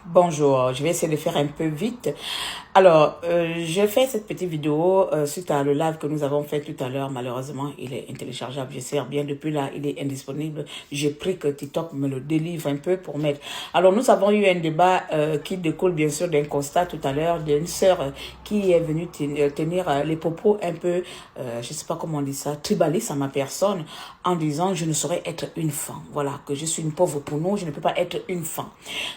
Bonjour, je vais essayer de faire un peu vite. Alors, j'ai fait cette petite vidéo suite à le live que nous avons fait tout à l'heure. Malheureusement, il est intéléchargeable. Je sais bien, depuis là, il est indisponible. J'ai pris que TikTok me le délivre un peu pour mettre. Alors, nous avons eu un débat qui découle bien sûr d'un constat tout à l'heure d'une sœur qui est venue tenir les propos un peu, je sais pas comment on dit ça, tribalistes à ma personne, en disant je ne saurais être une femme. Voilà, que je suis une pauvre pounou, je ne peux pas être une femme.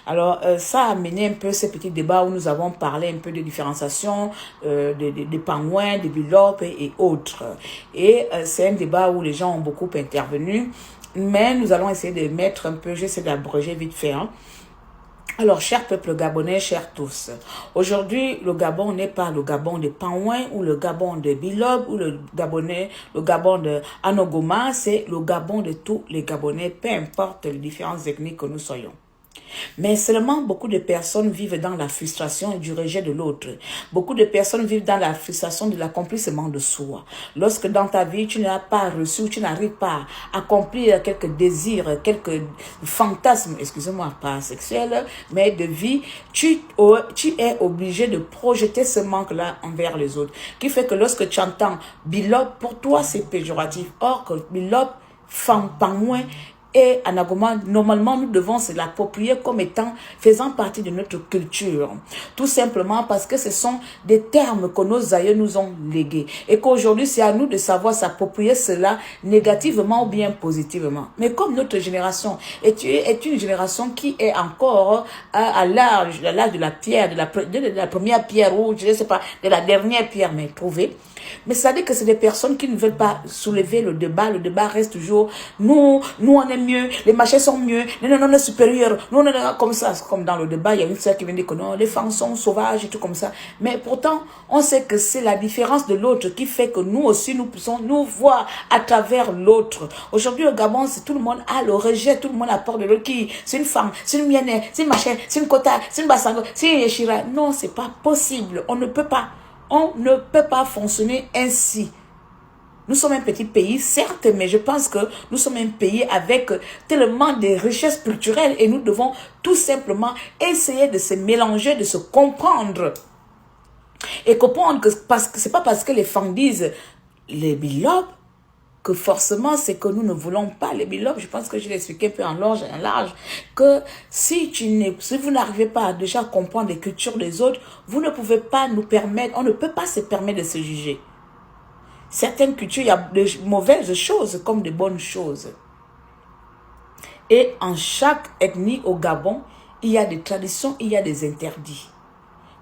Alors, ça a mené un peu ces petits débats où nous avons parlé un peu de différenciation des pingouins, des bilopes et autres. Et c'est un débat où les gens ont beaucoup intervenu, mais nous allons essayer de mettre un peu, j'essaie d'abréger vite fait, hein. Alors, cher peuple gabonais, chers tous, aujourd'hui, le Gabon n'est pas le Gabon des pingouins ou le Gabon des bilobes ou le Gabon de Anogoma, c'est le Gabon de tous les Gabonais, peu importe les différentes ethnies que nous soyons. Mais seulement beaucoup de personnes vivent dans la frustration du rejet de l'autre. Beaucoup de personnes vivent dans la frustration de l'accomplissement de soi. Lorsque dans ta vie, tu n'as pas reçu, tu n'arrives pas à accomplir quelques désirs, quelques fantasmes, excusez-moi, pas sexuels, mais de vie, tu es obligé de projeter ce manque-là envers les autres. Qui fait que lorsque tu entends bilobe, pour toi c'est péjoratif. Or que bilobe, femme, pangouin, et Anagoma, normalement, nous devons se l'approprier comme étant, faisant partie de notre culture. Tout simplement parce que ce sont des termes que nos aïeux nous ont légués. Et qu'aujourd'hui, c'est à nous de savoir s'approprier cela négativement ou bien positivement. Mais comme notre génération est une génération qui est encore à l'âge de la pierre, de la première pierre, ou je ne sais pas, de la dernière pierre, mais trouvée. Mais ça dit que c'est des personnes qui ne veulent pas soulever le débat. Le débat reste toujours, nous on est mieux, les machins sont mieux, non, on est supérieur, nous on est comme ça. Comme dans le débat, il y a une sœur qui vient dire que non, les femmes sont sauvages et tout comme ça. Mais pourtant, on sait que c'est la différence de l'autre qui fait que nous aussi, nous pouvons nous voir à travers l'autre. Aujourd'hui, au Gabon, c'est tout le monde a le rejet, tout le monde apporte de l'autre qui, c'est une femme, c'est une mienne, c'est une machin, c'est une kota, c'est une basango, c'est une yeshira. Non, c'est pas possible. On ne peut pas. On ne peut pas fonctionner ainsi. Nous sommes un petit pays, certes, mais je pense que nous sommes un pays avec tellement de richesses culturelles et nous devons tout simplement essayer de se mélanger, de se comprendre. Et comprendre que c'est pas parce que les femmes disent les bilobes que forcément c'est que nous ne voulons pas les bilobes. Je pense que je l'ai expliqué un peu en large et en large, que si vous n'arrivez pas à déjà comprendre les cultures des autres, vous ne pouvez pas nous permettre, on ne peut pas se permettre de se juger. Certaines cultures, il y a de mauvaises choses comme de bonnes choses. Et en chaque ethnie au Gabon, il y a des traditions, il y a des interdits.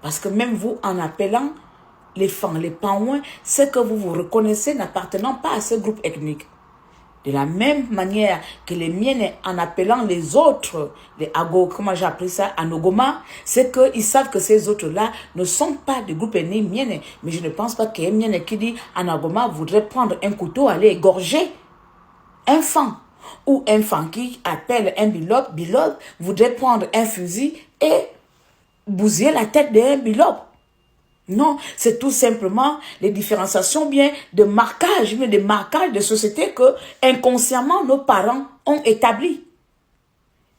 Parce que même vous, en appelant les femmes, les pingouins, c'est que vous vous reconnaissez n'appartenant pas à ce groupe ethnique. De la même manière que les miennes, en appelant les autres, les Ago, comment j'ai appelé ça, Anogoma, c'est qu'ils savent que ces autres-là ne sont pas de groupe ethnique mienne. Mais je ne pense pas qu'il y ait mienne qui dit Anogoma voudrait prendre un couteau, aller égorger un fan. Ou un fan qui appelle un bilobe voudrait prendre un fusil et bousiller la tête d'un bilobe. Non, c'est tout simplement les différenciations bien de marquage, mais des marquages de société que inconsciemment nos parents ont établis.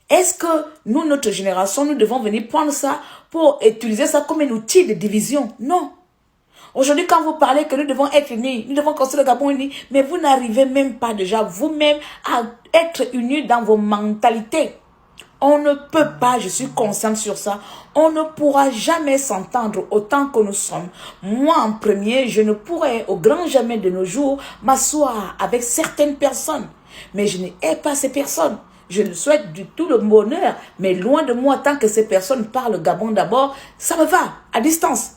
Est-ce que nous, notre génération, nous devons venir prendre ça pour utiliser ça comme un outil de division? Non. Aujourd'hui, quand vous parlez que nous devons être unis, nous devons construire le Gabon uni, mais vous n'arrivez même pas déjà vous-même à être unis dans vos mentalités. On ne peut pas, je suis consciente sur ça, on ne pourra jamais s'entendre autant que nous sommes. Moi, en premier, je ne pourrais, au grand jamais de nos jours, m'asseoir avec certaines personnes. Mais je n'ai pas ces personnes. Je ne souhaite du tout le bonheur, mais loin de moi, tant que ces personnes parlent Gabon d'abord, ça me va, à distance.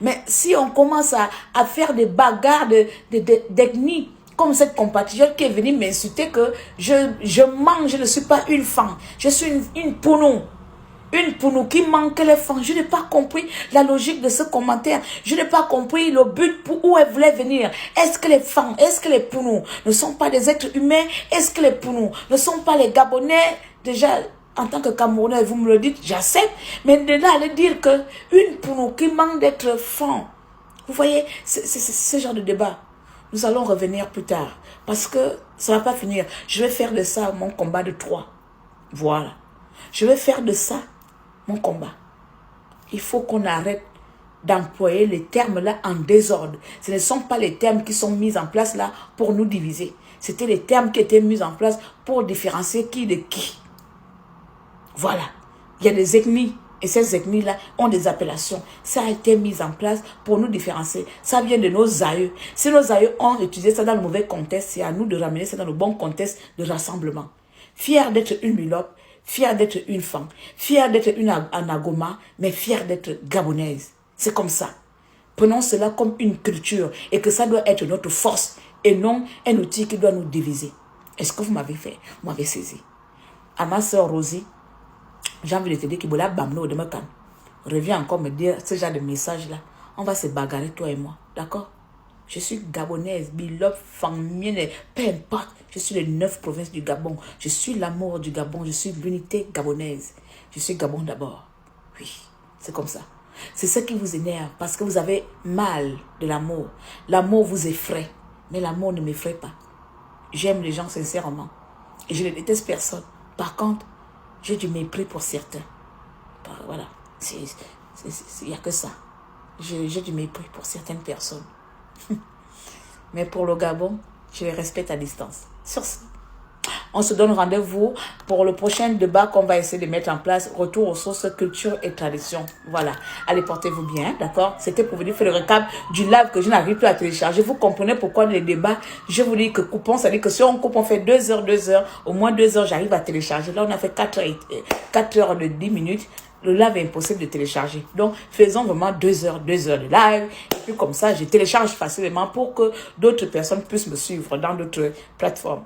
Mais si on commence à faire des bagarres d'ethnie, comme cette compatriote qui est venue m'insulter que je mange, je ne suis pas une femme. Je suis une pounou. Une pounou qui manque les femmes. Je n'ai pas compris la logique de ce commentaire. Je n'ai pas compris le but pour où elle voulait venir. Est-ce que les femmes, est-ce que les pounous ne sont pas des êtres humains? Est-ce que les pounous ne sont pas les Gabonais? Déjà, en tant que Camerounais, vous me le dites, j'accepte. Mais de là, aller dire qu'une pounou qui manque d'être femme. Vous voyez, c'est ce genre de débat. Nous allons revenir plus tard. Parce que ça ne va pas finir. Je vais faire de ça mon combat de 3. Voilà. Je vais faire de ça mon combat. Il faut qu'on arrête d'employer les termes là en désordre. Ce ne sont pas les termes qui sont mis en place là pour nous diviser. C'était les termes qui étaient mis en place pour différencier qui de qui. Voilà. Il y a des ethnies. Et ces ethnies-là ont des appellations. Ça a été mis en place pour nous différencier. Ça vient de nos aïeux. Si nos aïeux ont utilisé ça dans le mauvais contexte, c'est à nous de ramener ça dans le bon contexte de rassemblement. Fier d'être une Milope, fier d'être une femme, fier d'être une Anagoma, mais fier d'être gabonaise. C'est comme ça. Prenons cela comme une culture et que ça doit être notre force et non un outil qui doit nous diviser. Est-ce que vous m'avez fait? Vous m'avez saisi. À ma soeur Rosie, j'ai envie de te dire qu'il a bamno de me calme. Reviens encore me dire ce genre de message-là. On va se bagarrer, toi et moi. D'accord? Je suis gabonaise, bilope, famienne, peu importe. Je suis les 9 provinces du Gabon. Je suis l'amour du Gabon. Je suis l'unité gabonaise. Je suis Gabon d'abord. Oui, c'est comme ça. C'est ce qui vous énerve parce que vous avez mal de l'amour. L'amour vous effraie. Mais l'amour ne m'effraie pas. J'aime les gens sincèrement. Et je ne déteste personne. Par contre, j'ai du mépris pour certains. Voilà. Il n'y a que ça. J'ai du mépris pour certaines personnes. Mais pour le Gabon, je les respecte à distance. Sur ce, on se donne rendez-vous pour le prochain débat qu'on va essayer de mettre en place. Retour aux sources, culture et tradition. Voilà. Allez, portez-vous bien, d'accord? C'était pour venir faire le récap du live que je n'arrive plus à télécharger. Vous comprenez pourquoi les débats, je vous dis que coupons, ça veut dire que si on coupe, on fait 2 heures, au moins 2 heures, j'arrive à télécharger. Là, on a fait 4 heures de 10 minutes. Le live est impossible de télécharger. Donc, faisons vraiment 2 heures de live. Et puis comme ça, je télécharge facilement pour que d'autres personnes puissent me suivre dans d'autres plateformes.